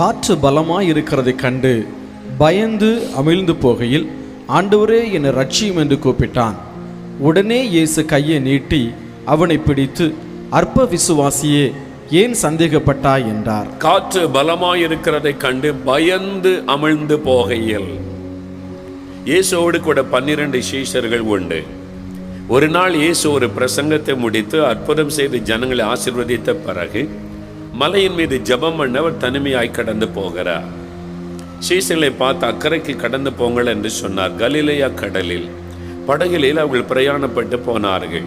காற்று பலமாய் இருக்கிறதை கண்டு பயந்து அமிழ்ந்து போகையில், ஆண்டவரே, என்னை ரட்சியும் என்று கூப்பிட்டான். உடனே இயேசு கையை நீட்டி அவனை பிடித்து, அற்ப விசுவாசியே, ஏன் சந்தேகப்பட்டாய் என்றார். காற்று பலமாய் இருக்கிறதை கண்டு பயந்து அமிழ்ந்து போகையில். இயேசுவோடு கூட 12 சீஷர்கள் உண்டு. ஒரு நாள் இயேசு ஒரு பிரசங்கத்தை முடித்து அற்புதம் செய்து ஜனங்களை ஆசீர்வதித்த பிறகு மலையின் மீது ஜெபம் பண்ண அவர் தனிமையாய் கடந்து போகிறார். சீஷர்களை பார்த்து அக்கறைக்கு கடந்து போங்கள் என்று சொன்னார். கலிலேயா கடலில் படகிலில் அவர்கள் பிரயாணப்பட்டு போனார்கள்.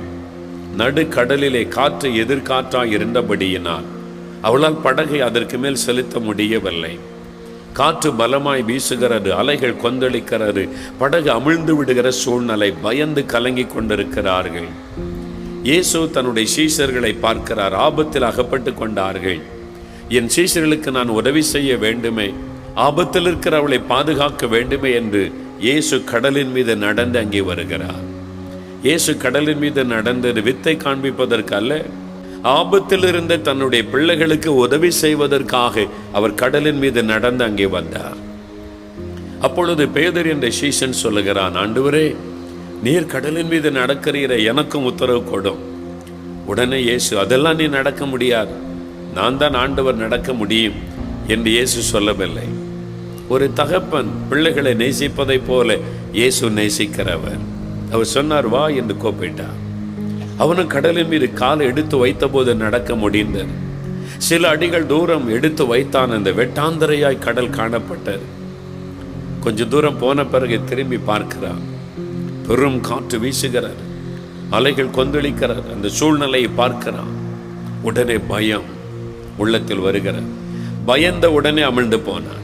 நடு கடலிலே காற்று எதிர்காற்றாய் இருந்தபடியினால் அவளால் படகை அதற்கு மேல் செலுத்த முடியவில்லை. காற்று பலமாய் வீசுகிறது, அலைகள் கொந்தளிக்கிறது, படகு அமிழ்ந்து விடுகிற சூழ்நிலை. பயந்து கலங்கி கொண்டிருக்கிறார்கள். இயேசு தன்னுடைய சீஷர்களை பார்க்கிறார். ஆபத்தில் அகப்பட்டு கொண்டார்கள். என் சீஷர்களுக்கு நான் உதவி செய்ய வேண்டுமே, ஆபத்தில் இருக்கிற அவளை பாதுகாக்க வேண்டுமே என்று இயேசு கடலின் மீது நடந்து அங்கே வருகிறார். இயேசு கடலின் மீது நடந்தது வித்தை காண்பிப்பதற்கு அல்ல, ஆபத்தில் இருந்த தன்னுடைய பிள்ளைகளுக்கு உதவி செய்வதற்காக அவர் கடலின் மீது நடந்து அங்கே வந்தார். அப்பொழுது பேதுரு என்ற சீஷன் சொல்லுகிறான், ஆண்டவரே, நீர் கடலின் மீது நடக்கிறீரே, எனக்கும் உத்தரவு கொடும். உடனே இயேசு, அதெல்லாம் நீ நடக்க முடியாது, நான் தான் ஆண்டவர் நடக்க முடியும் என்று இயேசு சொல்லவில்லை. ஒரு தகப்பன் பிள்ளைகளை நேசிப்பதை போல இயேசு நேசிக்கிறவர். அவர் சொன்னார், வா என்று கூப்பிட்டார். அவனும் கடலின் மீது காலை எடுத்து வைத்த போது நடக்க முடிந்தது. சில அடிகள் தூரம் எடுத்து வைத்தான். அந்த வெட்டாந்தரையாய் கடல் காணப்பட்டது. கொஞ்ச தூரம் போன பிறகு திரும்பி பார்க்கிறான். பெரும் காற்று வீசுகிறது, அலைகள் கொந்தளிக்கிறது. அந்த சூழ்நிலையை பார்க்கிறான். உடனே பயம் உள்ளத்தில் வருகிறது. பயந்த உடனே அமிழ்ந்து போனான்.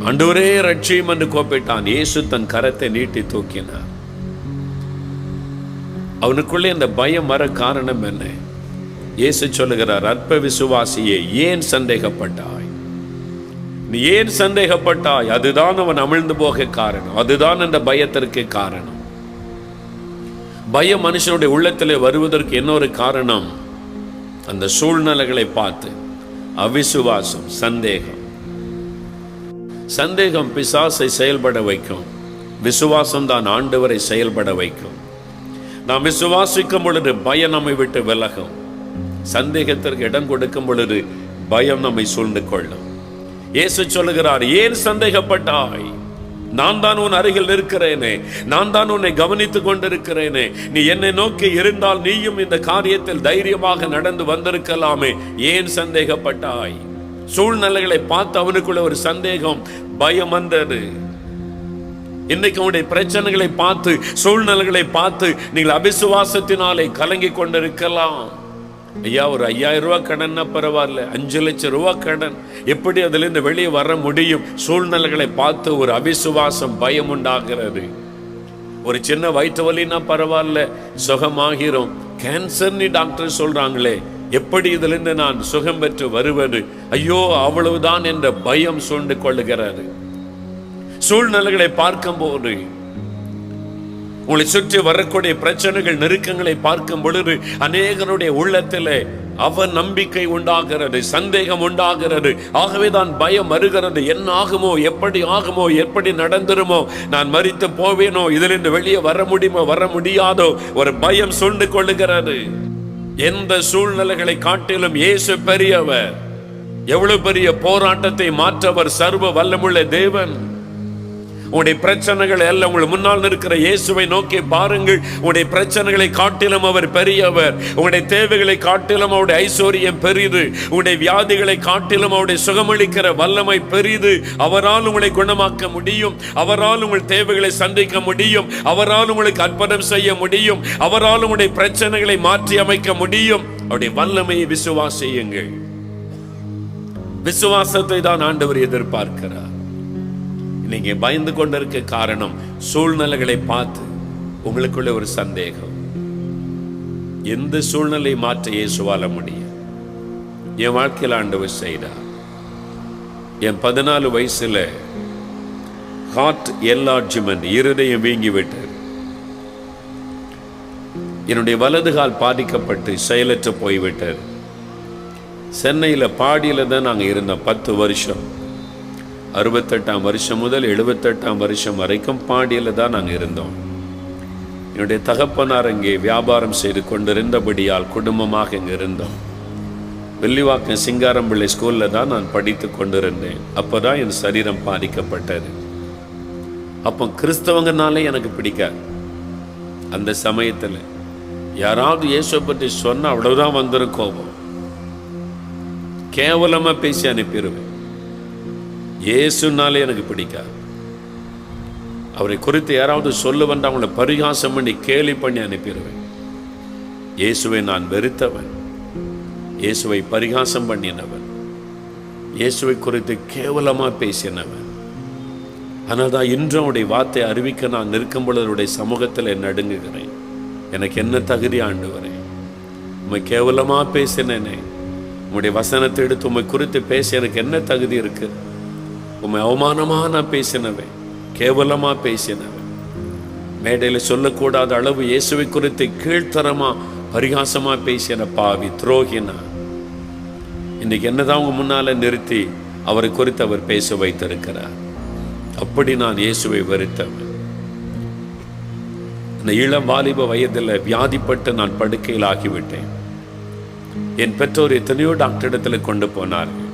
ஆண்டவரே, ரட்சியும் என்று கூப்பிட்டான். இயேசு தன் கரத்தை நீட்டி தூக்கினார். அவனுக்குள்ளே அந்த பயம் வர காரணம் என்ன? இயேசு சொல்லுகிறார், அற்ப விசுவாசியே, ஏன் சந்தேகப்பட்டாய்? நீ ஏன் சந்தேகப்பட்டாய்? அதுதான் அவன் அமிழ்ந்து போக காரணம். அதுதான் அந்த பயத்திற்கு காரணம். பயம் மனுஷனுடைய உள்ளத்திலே வருவதற்கு இன்னொரு காரணம், அந்த சூழ்நிலைகளை பார்த்து அவிசுவாசம், சந்தேகம். சந்தேகம் பிசாசை செயல்பட வைக்கும், விசுவாசம் தான் ஆண்டவரை செயல்பட வைக்கும். நாம் விசுவாசிக்கும் பொழுது பயம் நம்மை விட்டு விலகும். சந்தேகத்திற்கு இடம் கொடுக்கும் பொழுது பயம் நம்மை சூழ்ந்து கொள்ளும். இயேசு சொல்லுகிறார், ஏன் சந்தேகப்பட்டாய்? நான் தான் உன் அருகில் இருக்கிறேனே, நான் தான் உன்னை கவனித்துக் கொண்டிருக்கிறேனே. நீ என்னை நோக்கி இருந்தால் நீயும் இந்த காரியத்தில் தைரியமாக நடந்து வந்திருக்கலாமே. ஏன் சந்தேகப்பட்டாய்? சூழ்நிலைகளை பார்த்து அவனுக்குள்ள ஒரு சந்தேகம், பயம் வந்தது. இன்னைக்கு அவனுடைய பிரச்சனைகளை பார்த்து, சூழ்நிலைகளை பார்த்து நீங்கள் அபிசுவாசத்தினாலே கலங்கி கொண்டிருக்கலாம். ஐயா, ஒரு 5000 ரூபாய் கடன்னா பரவாயில்ல, 5 லட்சம் ரூபாய் கடன், எப்படி அதுல இருந்து வெளியே வர முடியும்? சூழ்நிலைகளை பார்த்து ஒரு அபிசுவாசம், பயம் உண்டாகிறது. ஒரு சின்ன வயிற்று வலினா பரவாயில்ல, சுகமாகிறோம். கேன்சர்னு டாக்டர் சொல்றாங்களே, எப்படி இதிலிருந்து நான் சுகம் பெற்று வருவது? ஐயோ, அவ்வளவுதான் என்ற பயம் சூழ்ந்து கொள்ளுகிறது. சூழ்நிலைகளை பார்க்கும் போது, உங்களை சுற்றி வரக்கூடிய பிரச்சனைகள், நெருக்கங்களை பார்க்கும் பொழுது அநேகருடைய உள்ளத்திலே அவ நம்பிக்கை உண்டாகிறது, சந்தேகம் உண்டாகிறது. ஆகவேதான் பயம் வருகிறது. என்ன ஆகுமோ, எப்படி ஆகுமோ, எப்படி நடந்துருமோ, நான் மரித்து போவேனோ, இதிலிருந்து வெளியே வர முடியுமோ, வர முடியாதோ, ஒரு பயம் சூழ்ந்து கொள்ளுகிறது. எந்த சூழ்நிலைகளை காட்டிலும் இயேசு பெரியவர். எவ்வளவு பெரிய போராட்டத்தை மாற்றவர் சர்வ வல்லமுள்ள தேவன். உங்களுடைய பிரச்சனைகள் எல்லாம் உங்கள் முன்னால் இருக்கிற இயேசுவை நோக்கி பாருங்கள். உங்களுடைய பிரச்சனைகளை காட்டிலும் அவர் பெரியவர். உங்களுடைய தேவைகளை காட்டிலும் அவருடைய ஐஸ்வர்யம் பெரிது. உங்களுடைய வியாதிகளை காட்டிலும் அவருடைய சுகமளிக்கிற வல்லமை பெரிது. அவரால் உங்களை குணமாக்க முடியும். அவரால் உங்கள் தேவைகளை சந்திக்க முடியும். அவரால் உங்களுக்கு அற்புதம் செய்ய முடியும். அவரால் உங்களுடைய பிரச்சனைகளை மாற்றி அமைக்க முடியும். அவருடைய வல்லமையை விசுவாசியுங்கள். விசுவாசத்தை தான் ஆண்டவர் எதிர்பார்க்கிறார். நீங்க பயந்து கொண்டிருக்க காரணம், சூழ்நிலைகளை பார்த்து உங்களுக்குள்ள ஒரு சந்தேகம். எந்த சூழ்நிலை மாற்ற இயேசுவால முடியும்? என் வாழ்க்கையில் ஆண்டவர் செய்தார். என் 14 வயசுல ஹார்ட் என்லார்ஜ்மென்ட், இருதயம் வீங்கி விட்டது. என்னுடைய வலது கால் பாதிக்கப்பட்டு செயலற்று போய்விட்டது. சென்னையில் பாடியில் தான் நாங்கள் இருந்தோம் 10 வருஷம். 68ஆம் வருஷம் முதல் 78ஆம் வருஷம் வரைக்கும் பாடியில் தான் நாங்கள் இருந்தோம். என்னுடைய தகப்பனார் அங்கே வியாபாரம் செய்து கொண்டிருந்தபடியால் குடும்பமாக இங்கே இருந்தோம். வெள்ளிவாக்கம் சிங்காரம்பிள்ளை ஸ்கூலில் தான் நான் படித்து கொண்டிருந்தேன். அப்போ தான் என் சரீரம் பாதிக்கப்பட்டது. அப்போ கிறிஸ்தவங்கனாலே எனக்கு பிடிக்காது. அந்த சமயத்தில் யாராவது இயேசுவை பற்றி சொன்னால் அவ்வளவுதான் வந்துடும் கோபம். கேவலமாக பேசி அனுப்பிடுவேன். இயேசுனாலே எனக்கு பிடிக்காது. அவரை குறித்து யாராவது சொல்ல வந்து அவங்கள பரிகாசம் பண்ணி கேலி பண்ணி அனுப்பிடுவேன். இயேசுவை நான் வெறுத்தவன், இயேசுவை பரிகாசம் பண்ணினவன், இயேசுவை குறித்து கேவலமாக பேசினவன். ஆனால் தான் இன்றும் அவருடைய வார்த்தை அறிவிக்க நான் நிற்கும் பொழுது அவருடைய சமூகத்தில் நடுங்குகிறேன். எனக்கு என்ன தகுதி ஆண்டவரே? உம்மை கேவலமாக பேசினேனே, உம்முடைய வசனத்தை எடுத்து உம்மை குறித்து பேச எனக்கு என்ன தகுதி இருக்கு? உம்மை அவமானமாக நான் பேசினவன், கேவலமாக பேசினவன், மேடையில் சொல்லக்கூடாத அளவு இயேசுவை குறித்து கீழ்த்தரமாக பரிகாசமாக பேசின பாவி துரோகினா. இன்னைக்கு என்னதான் அவங்க முன்னால நிறுத்தி அவரை குறித்து அவர் பேச வைத்திருக்கிறார். அப்படி நான் இயேசுவை வெறுத்தவன். இந்த இளம் வாலிப வயதில் வியாதிப்பட்டு நான் படுக்கையில் ஆகிவிட்டேன். என் பெற்றோர் எத்தனையோ டாக்டரிடத்தில் கொண்டு போனார்கள்.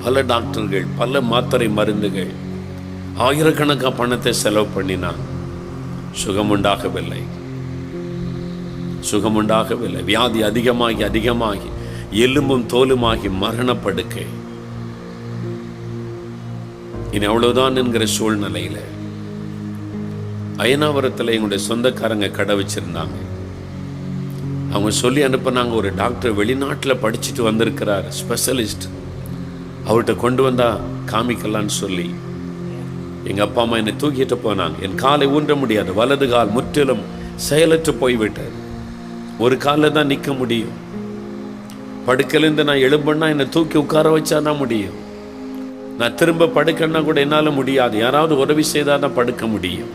பல டாக்டர்கள், பல மாத்திரை மருந்துகள், ஆயிரக்கணக்கான பணத்தை செலவு பண்ணினான். சுகமுண்டாகவில்லை. வியாதி அதிகமாகி அதிகமாகி எலும்பும் தோலுமாகி மரணப்படுக்கை. இனி அவ்வளவுதான் என்கிற சூழ்நிலையில் அயனாவரத்தில் எங்களுடைய சொந்தக்காரங்க கடை வச்சிருந்தாங்க. அவங்க சொல்லி அனுப்பினாங்க, ஒரு டாக்டர் வெளிநாட்டில் படிச்சுட்டு வந்திருக்கிறார், ஸ்பெஷலிஸ்ட், அவர்கிட்ட கொண்டு வந்தா காமிக்கலான்னு சொல்லி எங்கள் அப்பா அம்மா என்னை தூக்கிட்டு போனாங்க. என் காலை ஊன்ற முடியாது, வலது கால் முற்றிலும் செயலற்று போய்விட்டார். ஒரு காலில் தான் நிற்க முடியும். படுக்கையிலேருந்து நான் எழும்புன்னா என்னை தூக்கி உட்கார வச்சா தான் முடியும். நான் திரும்ப படுக்கன்னா கூட என்னால் முடியாது. யாராவது உதவி செய்தால் தான் படுக்க முடியும்.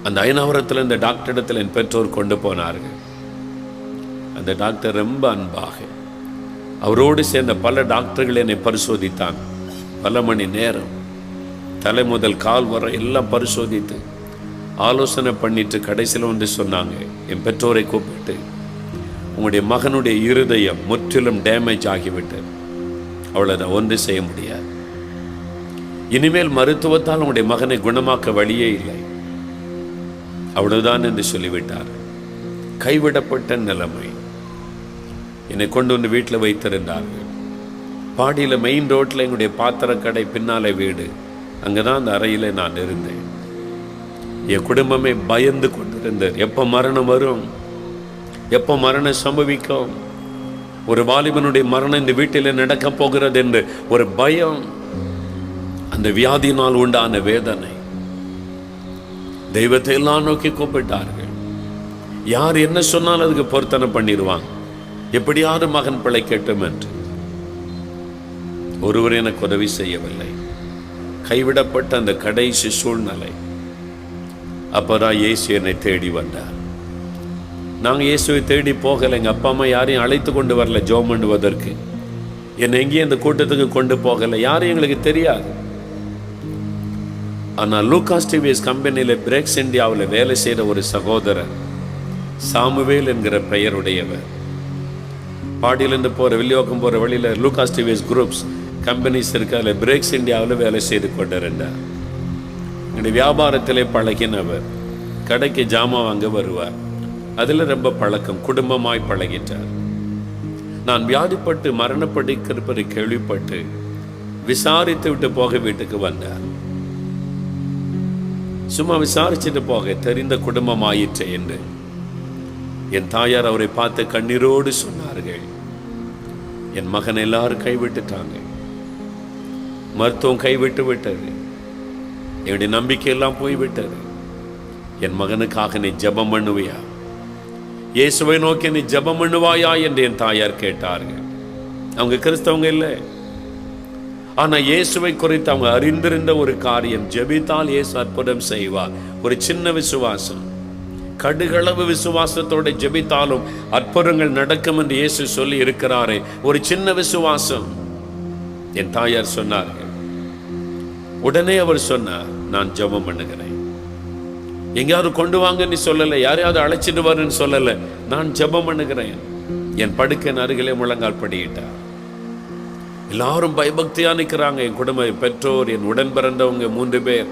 அந்த அயனாவரத்தில் இந்த டாக்டரிடத்தில் என் பெற்றோர் கொண்டு போனார்கள். அந்த டாக்டர் ரொம்ப அன்பாக அவரோடு சேர்ந்த பல டாக்டர்கள் என்னை பரிசோதித்தான். பல மணி நேரம் தலை முதல் கால் வர எல்லாம் பரிசோதித்து ஆலோசனை பண்ணிட்டு கடைசியில் வந்து சொன்னாங்க, என் பெற்றோரை கூப்பிட்டு, உங்களுடைய மகனுடைய இருதயம் முற்றிலும் டேமேஜ் ஆகிவிட்டு அவ்வளோதான், ஒன்று செய்ய முடியாது. இனிமேல் மருத்துவத்தால் உங்களுடைய மகனை குணமாக்க வழியே இல்லை, அவ்வளவுதான் என்று சொல்லிவிட்டார். கைவிடப்பட்ட நிலைமை. என்னை கொண்டு வந்து வீட்டில் வைத்திருந்தார்கள். பாடியில் மெயின் ரோட்டில் எங்களுடைய பாத்திர கடை பின்னாலே வீடு. அங்கே தான் அந்த அறையில் நான் இருந்தேன். என் குடும்பமே பயந்து கொண்டிருந்தது. எப்போ மரணம் வரும், எப்போ மரணம் சம்பவிக்கும், ஒரு வாலிபனுடைய மரணம் இந்த வீட்டில் நடக்க போகிறது என்று ஒரு பயம். அந்த வியாதியினால் உண்டான வேதனை. தெய்வத்தை எல்லாம் நோக்கி கூப்பிட்டார்கள். யார் என்ன சொன்னாலும் அதுக்கு பொருத்தனை பண்ணிடுவாங்க, எப்படியாவது மகன் பிழைக்கட்டும் என்று. ஒருவர் எனக்கு உதவி செய்யவில்லை. கைவிடப்பட்ட அந்த கடைசி சூழ்நிலை. அப்பதான் இயேசு என்னை தேடி வந்தார். நாங்கள் இயேசுவை தேடி போகலை. எங்கள் அப்பா அம்மா யாரையும் அழைத்து கொண்டு வரல ஜெபம் பண்ணுவதற்கு. என்னை எங்கேயும் இந்த கூட்டத்துக்கு கொண்டு போகலை. யாரும் எங்களுக்கு தெரியாது. ஆனால் லூகாஸ் டிவிஎஸ் கம்பெனியில் பிரேக்ஸ் இந்தியாவில் வேலை செய்கிற ஒரு சகோதரர், சாமுவேல் என்கிற பெயருடையவர், பாடியிலேருந்து போகிற வில்லிவாக்கம் போகிற வழியில் லூகாஸ் டிவிஎஸ் குரூப்ஸ் கம்பெனிஸ் இருக்க, அதில் பிரேக்ஸ் இந்தியாவில் வேலை செய்து கொண்டிருந்தார். என்னுடைய வியாபாரத்திலே பழகினவர். கடைக்கு ஜாமான் வாங்க வருவார். அதில் ரொம்ப பழக்கம். குடும்பமாய் பழகிட்டார். நான் வியாதிப்பட்டு மரணப்படுத்திருப்பதை கேள்விப்பட்டு விசாரித்து விட்டு போக வீட்டுக்கு வந்தார். சும்மா விசாரிச்சுட்டு போக, தெரிந்த குடும்பம் ஆயிற்று என்று என் தாயார் அவரை பார்த்து கண்ணீரோடு சொன்னார்கள், என் மகன் எல்லாரும் கைவிட்டுட்டாங்க, மருத்துவம் கைவிட்டு விட்டது, என்னுடைய நம்பிக்கையெல்லாம் போய்விட்டது. என் மகனுக்காக நீ ஜெபம் பண்ணுவியா, இயேசுவை நோக்கி நீ ஜெபம் பண்ணுவாயா என்று என் தாயார் கேட்டார்கள். அவங்க கிறிஸ்தவங்க இல்லை. ஆனால் இயேசுவை குறித்து அவங்க அறிந்திருந்த ஒரு காரியம், ஜெபித்தால் இயேசு அற்புதம் செய்வார். ஒரு சின்ன விசுவாசம். கடுகளவு விசுவாசத்தோட ஜெபித்தாலும் அற்புதங்கள் நடக்கும் என்று இயேசு சொல்லி இருக்கிறாரே. ஒரு சின்ன விசுவாசம். என் தாயார் சொன்னார்கள். உடனே அவர் சொன்னார், நான் ஜெபம் பண்ணுகிறேன். எங்கேயாவது கொண்டு வாங்கன்னு சொல்லலை, யாரையாவது அழைச்சிட்டு வரேன்னு சொல்லலை, நான் ஜெபம் பண்ணுகிறேன். என் படுக்கையின் அருகிலே முழங்கால் படியிட்டார். எல்லாரும் பயபக்தியா நிற்கிறாங்க. என் குடும்ப பெற்றோர், என் உடன் பிறந்தவங்க 3 பேர்.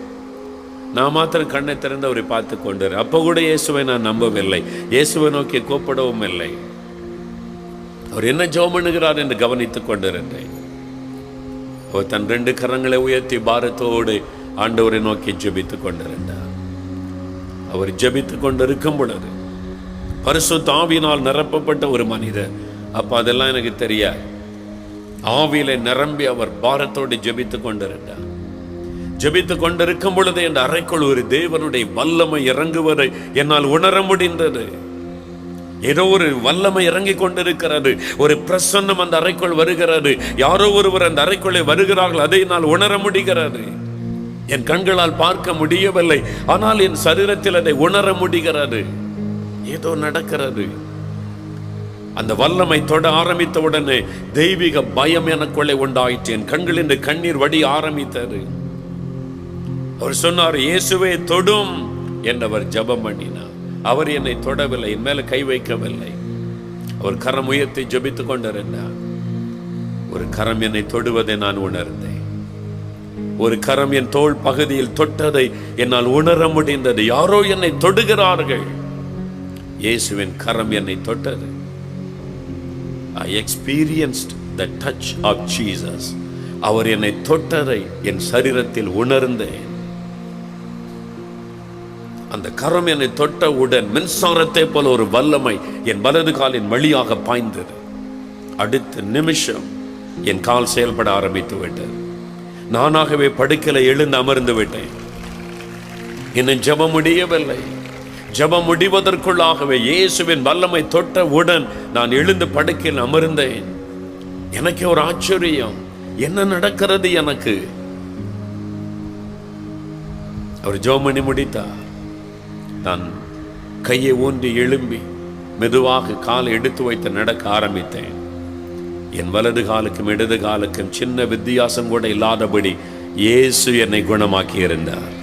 நான் மாத்திரம் கண்ணை திறந்து அவரை பார்த்து கொண்டார். அப்போ கூட இயேசுவை நான் நம்பவில்லை, இயேசுவை நோக்கி கூப்பிடவும் இல்லை. அவர் என்ன ஜெபம் பண்ணுகிறார் என்று கவனித்துக் கொண்டிருந்தேன். அவர் தன் 2 கரங்களை உயர்த்தி பாரத்தோடு ஆண்டவரை நோக்கி ஜெபித்துக் கொண்டிருந்தார். அவர் ஜெபித்துக் கொண்டிருக்கும் பொழுது பரிசுத்த ஆவியினால் நிரப்பப்பட்ட ஒரு மனிதர். அப்ப அதெல்லாம் எனக்கு தெரியாது. ஆவியிலே நிரம்பி அவர் பாரத்தோடு ஜெபித்துக் கொண்டிருந்தார். ஜெபித்துக் கொண்டிருக்கும் பொழுது என் அறைக்குள் ஒரு தேவனுடைய வல்லமை இறங்குவதை என்னால் உணர முடிந்தது. ஏதோ ஒரு வல்லமை இறங்கி கொண்டிருக்கிறது. ஒரு பிரசன்னம் அந்த அறைக்குள் வருகிறது. யாரோ ஒருவர் அந்த அறைக்குள்ளே வருகிறார்கள், அதை நான் உணர முடிகிறது. என் கண்களால் பார்க்க முடியவில்லை, ஆனால் என் சரீரத்தில் அதை உணர முடிகிறது. ஏதோ நடக்கிறது. அந்த வல்லமை தொட ஆரம்பித்த உடனே தெய்வீக பயம் எனக்குள்ளே உண்டாயிற்று. என் கண்களில் கண்ணீர் வடி ஆரம்பித்தது. அவர் சொன்னார், இயேசுவே தொடும் என்றவர் ஜெபம் பண்ணினார். அவர் என்னை தொடவில்லை, என் மேல கை வைக்கவில்லை. அவர் கரம் உயர்த்தி ஜெபித்துக் கொண்டிருந்தார். ஒரு கரம் என்னை தொடுவதை நான் உணர்ந்தேன். ஒரு கரம் என் தோள் பகுதியில் தொட்டதை என்னால் உணர முடிந்தது. யாரோ என்னை தொடுகிறார்கள். இயேசுவின் கரம் என்னை தொட்டது. I experienced the touch of Jesus. அவர் என்னை தொட்டதை என் சரீரத்தில் உணர்ந்தேன். அந்த கரம் என்னை தொட்டவுடன் மின்சாரத்தை போல ஒரு வல்லமை என் வலது காலின் வழியாக பாய்ந்தது. அடுத்த நிமிஷம் என் கால் செயல்பட ஆரம்பித்து விட்டது. நானாகவே படுக்கையில எழுந்து அமர்ந்து விட்டேன். இன்னும் ஜெபம் முடியவில்லை. ஜெபம் முடிவதற்குள்ளாகவே இயேசுவின் வல்லமை தொட்டவுடன் நான் எழுந்து படுக்கையில் அமர்ந்தேன். எனக்கு ஒரு ஆச்சரியம், என்ன நடக்கிறது எனக்கு? அவர் ஜெபம் பண்ணி முடித்தார். நான் கையை ஊன்றி எழும்பி மெதுவாக காலை எடுத்து வைத்து நடக்க ஆரம்பித்தேன். என் வலது காலுக்கும் இடது காலுக்கும் சின்ன வித்தியாசம் கூட இல்லாதபடி இயேசு என்னை குணமாக்கி இருந்தார்.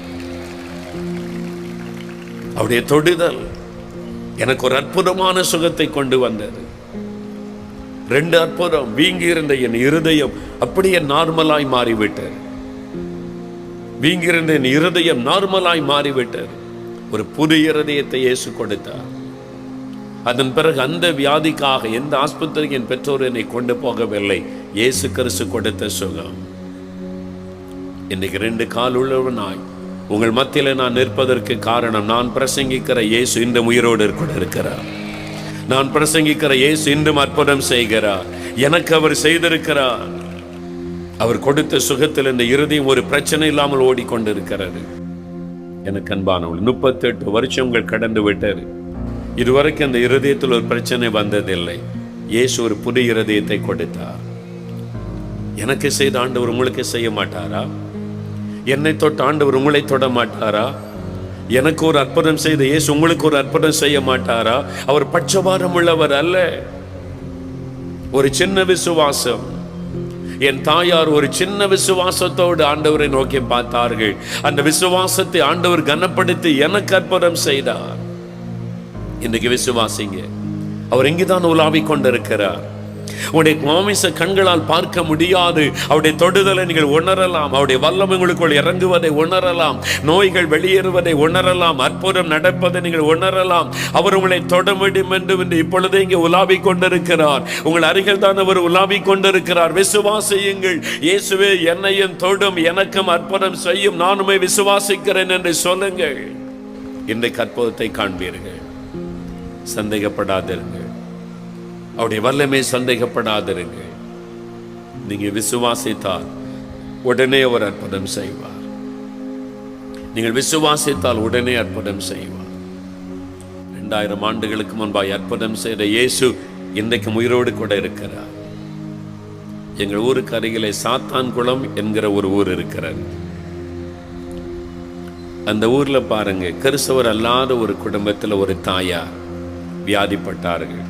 அவருடைய தொடுதல் எனக்கு ஒரு அற்புதமான சுகத்தை கொண்டு வந்தது. 2 அற்புதம். வீங்கி இருந்த என் இருதயம் அப்படியே நார்மலாய் மாறிவிட்டது. வீங்கி இருந்த என் இருதயம் நார்மலாய் மாறிவிட்டது. ஒரு புது இருதயத்தை இயேசு கொடுத்தார். அதன் பிறகு அந்த வியாதிக்காக எந்த ஆஸ்பத்திரிக்கு என் பெற்றோர் என்னை கொண்டு போகவில்லை. இயேசு கிறிஸ்து கொடுத்த சுகம். இன்னைக்கு 2 கால் உள்ளவனாய் உங்கள் மத்தியில் நான் நிற்பதற்கு காரணம், நான் பிரசங்கிக்கிற இயேசு இந்த உயிரோடு கூட இருக்கிறார். நான் பிரசங்கிக்கிற இயேசு இன்றும் அற்புதம் செய்கிறார். எனக்கு அவர் செய்திருக்கிறார். அவர் கொடுத்த சுகத்தில் இந்த இருதயம் ஒரு பிரச்சனை இல்லாமல் ஓடிக்கொண்டிருக்கிறது. எனக்கு அன்பானவள், 38 வருஷங்கள் கடந்து விட்டது. இதுவரைக்கும் அந்த இருதயத்தில் ஒரு பிரச்சனை வந்ததில்லை. இயேசு ஒரு புது இருதயத்தை கொடுத்தார். எனக்கு செய்த ஆண்டவர் உங்களுக்கு செய்ய மாட்டாரா? என்னை தொட்ட ஆண்டவர் உங்களை தொட மாட்டாரா? எனக்கு ஒரு அற்புதம் செய்த இயேசு உங்களுக்கு ஒரு அற்புதம் செய்ய மாட்டாரா? அவர் பட்சபாதம் உள்ளவர் அல்ல. ஒரு சின்ன விசுவாசம். என் தாயார் ஒரு சின்ன விசுவாசத்தோடு ஆண்டவரை நோக்கி பார்த்தார்கள். அந்த விசுவாசத்தை ஆண்டவர் கனப்படுத்தி எனக்கு அற்புதம் செய்தார். இன்னைக்கு விசுவாசிங்க. அவர் எங்குதான் உலாவிக் கொண்டிருக்கிறார். உடைய மாமிச கண்களால் பார்க்க முடியாது. அவருடைய தொடுதலை நீங்கள் உணரலாம். அவருடைய வல்லமை உங்களுக்குள் இறங்குவதை உணரலாம். நோய்கள் வெளியேறுவதை உணரலாம். அற்புதம் நடப்பதை நீங்கள் உணரலாம். அவர் உங்களை தொட முடியும் என்று இப்பொழுதே இங்கே உலாவிக் கொண்டிருக்கிறார். உங்கள் அருகில் தான் அவர் உலாவிக் கொண்டிருக்கிறார். விசுவாசியுங்கள். இயேசுவே என்னையும் தொடும், எனக்கும் அற்புதம் செய்யும், நானுமே விசுவாசிக்கிறேன் என்று சொல்லுங்கள். இன்றைக்கு அற்புதத்தை காண்பீர்கள். சந்தேகப்படாதிருங்கள். அவருடைய வல்லமை சந்தேகப்படாதிருங்கள். நீங்க விசுவாசித்தால் உடனே அவர் அற்புதம் செய்வார். நீங்கள் விசுவாசித்தால் உடனே அற்புதம் செய்வார். 2000 ஆண்டுகளுக்கு முன்பாய் அற்புதம் செய்த இயேசு இன்றைக்கு உயிரோடு கூட இருக்கிறார். எங்கள் ஊருக்கு அருகிலே சாத்தான்குளம் என்கிற ஒரு ஊர் இருக்கிறது. அந்த ஊர்ல பாருங்க, கிறிஸ்தவர் அல்லாத ஒரு குடும்பத்தில் ஒரு தாயார் வியாதிப்பட்டார்கள்.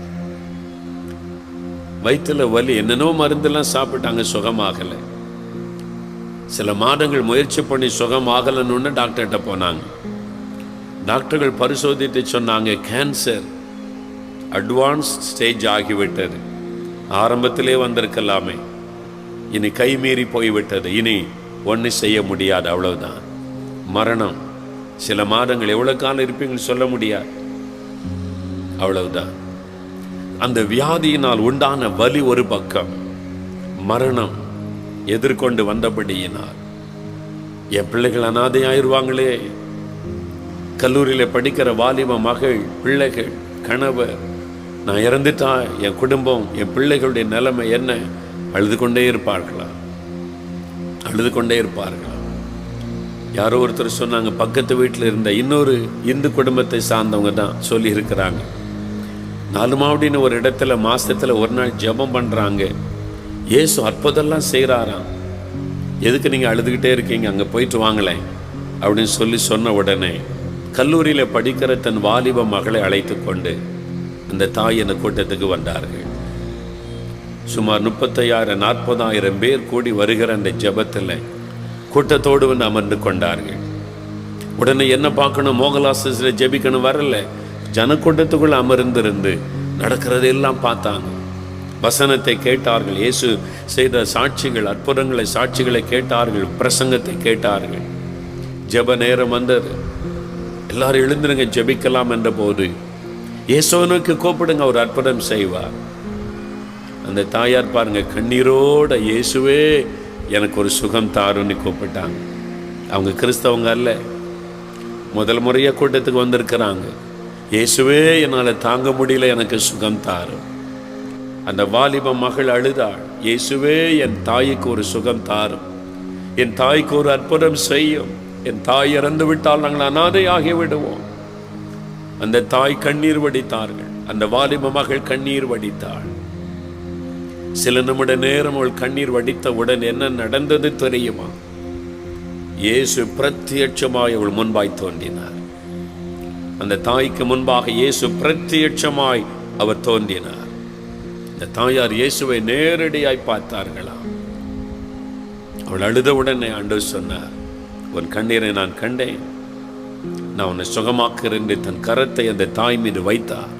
வயிற்றுல வலி, என்னென்னோ மருந்தெல்லாம் சாப்பிட்டாங்க, சுகமாகலை. சில மாதங்கள் முயற்சி பண்ணி சுகமாகலன்னு டாக்டர்கிட்ட போனாங்க. டாக்டர்கள் பரிசோதித்து சொன்னாங்க, கேன்சர் அட்வான்ஸ் ஸ்டேஜ் ஆகிவிட்டது, ஆரம்பத்திலே வந்திருக்கலாமே, இனி கைமீறி போய்விட்டது, இனி ஒன்று செய்ய முடியாது, அவ்வளவுதான், மரணம். சில மாதங்கள் எவ்வளவு காலம் இருப்பீங்கன்னு சொல்ல முடியாது, அவ்வளவுதான். அந்த வியாதியினால் உண்டான வலி ஒரு பக்கம், மரணம் எதிர்கொண்டு வந்தபடியினால் என் பிள்ளைகள் அனாதை ஆயிடுவாங்களே. கல்லூரியில் படிக்கிற வாலிப மகள், பிள்ளைகள், கணவர், நான் இறந்துட்டா என் குடும்பம், என் பிள்ளைகளுடைய நிலைமை என்ன? அழுது கொண்டே இருப்பார்களா? அழுது கொண்டே இருப்பார்களா? யாரோ ஒருத்தர் சொன்னாங்க, பக்கத்து வீட்டில் இருந்த இன்னொரு இந்து குடும்பத்தை சார்ந்தவங்க தான் சொல்லி இருக்கிறாங்க, 4 மாவடின்னு ஒரு இடத்துல மாசத்துல ஒரு நாள் ஜெபம் பண்றாங்க, இயேசு அற்புதம்லாம் செய்கிறாராம். எதுக்கு நீங்கள் அழுதுகிட்டே இருக்கீங்க, அங்கே போயிட்டு வாங்களேன் அப்படின்னு சொன்ன உடனே கல்லூரியில் படிக்கிற தன் வாலிப மகளை அழைத்து கொண்டு அந்த தாய் அந்த கூட்டத்துக்கு வந்தார்கள். சுமார் 35,000-40,000 பேர் கூடி வருகிற அந்த ஜெபத்தில் கூட்டத்தோடு வந்து அமர்ந்து கொண்டார்கள். உடனே என்ன பார்க்கணும், மோகலாசில் ஜெபிக்கணும் வரல, ஜனக்கூட்டத்துக்குள்ள அமர்ந்திருந்து நடக்கிறதெல்லாம் பார்த்தாங்க, வசனத்தை கேட்டார்கள், இயேசு செய்த சாட்சிகள், அற்புதங்களை, சாட்சிகளை கேட்டார்கள், பிரசங்கத்தை கேட்டார்கள். ஜெப நேரம் வந்தது, எல்லாரும் எழுந்துருங்க ஜெபிக்கலாம் என்ற போது இயேசுவனுக்கு கூப்பிடுங்க, ஒரு அற்புதம் செய்வார். அந்த தாயார் பாருங்க, கண்ணீரோட இயேசுவே எனக்கு ஒரு சுகம் தாருன்னு கூப்பிட்டாங்க. அவங்க கிறிஸ்தவங்க அல்ல, முதல் முறையாக கூட்டத்துக்கு வந்திருக்கிறாங்க. இயேசுவே என்னால் தாங்க முடியல, எனக்கு சுகம் தாரும். அந்த வாலிப மகள் அழுதாள், இயேசுவே என் தாய்க்கு ஒரு சுகம் தாரும், என் தாய்க்கு ஒரு அற்புதம் செய்யும், என் தாய் இறந்து விட்டால் நாங்கள் அனாதை ஆகிவிடுவோம். அந்த தாய் கண்ணீர் வடித்தார்கள், அந்த வாலிப மகள் கண்ணீர் வடித்தாள். சில நிமிட நேரம் அவள் கண்ணீர் வடித்தவுடன் என்ன நடந்தது தெரியுமா? இயேசு பிரத்யட்சமாய் அவள் முன்பாய் தோன்றினார். அந்த தாய்க்கு முன்பாக இயேசு பிரத்யட்சமாய் அவர் தோன்றினார். இந்த தாயார் இயேசுவை நேரடியாய் பார்த்தார்களாம். அவள் அழுதவுடனே ஆண்டவர் சொன்னார், உன் கண்ணீரை நான் கண்டேன், நான் உன்னை சுகமாக்குறேன் என்று தன் கரத்தை அந்த தாய் மீது வைத்தார்.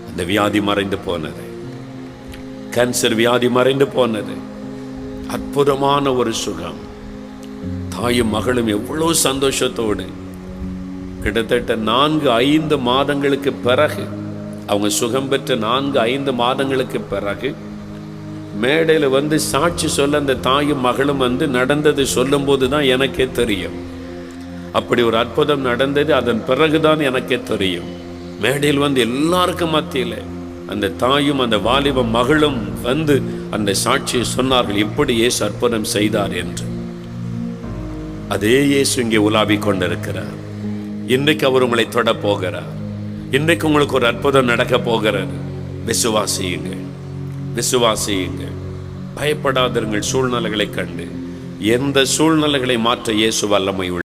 அந்த வியாதி மறைந்து போனது, கேன்சர் வியாதி மறைந்து போனது. அற்புதமான ஒரு சுகம். தாயும் மகளும் எவ்வளவு சந்தோஷத்தோடு கிட்டத்தட்ட 4-5 மாதங்களுக்கு பிறகு, அவங்க சுகம் பெற்ற 4-5 மாதங்களுக்கு பிறகு மேடையில் வந்து சாட்சி சொல்ல அந்த தாயும் மகளும் வந்து நடந்தது சொல்லும் போது தான் எனக்கே தெரியும், அப்படி ஒரு அற்புதம் நடந்தது. அதன் பிறகுதான் எனக்கே தெரியும். மேடையில் வந்து எல்லாருக்கும் மத்தியில் அந்த தாயும் அந்த வாலிப மகளும் வந்து அந்த சாட்சியை சொன்னார்கள், இப்படி இயேசு அற்புதம் செய்தார் என்று. அதே இயேசு இங்கே உலாவிக் கொண்டிருக்கிறார். இன்றைக்கு அவர் உங்களை தொட போகிறார். இன்றைக்கு உங்களுக்கு ஒரு அற்புதம் நடக்க போகிறது. விசுவாசியுங்கள், விசுவாசியுங்கள், பயப்படாதிருங்கள். சூழ்நிலைகளை கண்டு எந்த சூழ்நிலைகளை மாற்ற இயேசு வல்லமை